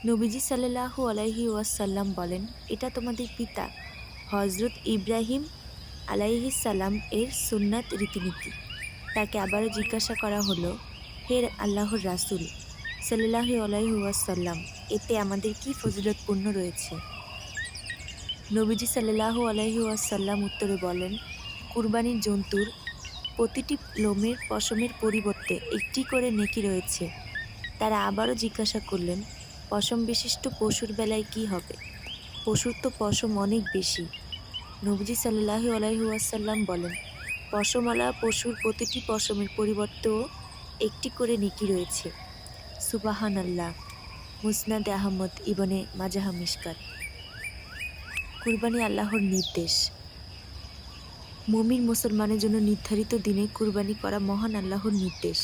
নবীজি সাল্লাল্লাহু আলাইহি ওয়াসাল্লাম বলেন, এটা তোমাদের পিতা হজরত ইব্রাহিম আলাইহিস সালাম এর সুন্নাত রীতিনীতি। তাকে আবারও জিজ্ঞাসা করা হলো, হে আল্লাহর রাসূল সাল্লাল্লাহু আলাইহি ওয়াসাল্লাম, এতে আমাদের কি ফজিলতপূর্ণ রয়েছে? নবীজি সাল্লাল্লাহু আলাইহি ওয়াসাল্লাম উত্তরে বলেন, কুরবানির জন্তুর প্রতিটি লোমের পশমের পরিবর্তে একটি করে নেকি রয়েছে। তারা আবারও জিজ্ঞাসা করলেন, পশম বিশিষ্ট পশুর বেলায় কি হবে? পশুর তো পশম অনেক বেশি। নবীজি সাল্লাল্লাহু আলাইহি ওয়াসাল্লাম বলেন, পশমওয়ালা পশুর প্রতিটি পশমের পরিবর্তেও একটি করে নেকি রয়েছে। সুবহানাল্লাহ। মুসনাদে আহমদ ইবনে মাজাহ মিশকাত। কুরবানি আল্লাহর নির্দেশ। মুমিন মুসলমানের জন্য নির্ধারিত দিনে কুরবানি করা মহান আল্লাহর নির্দেশ।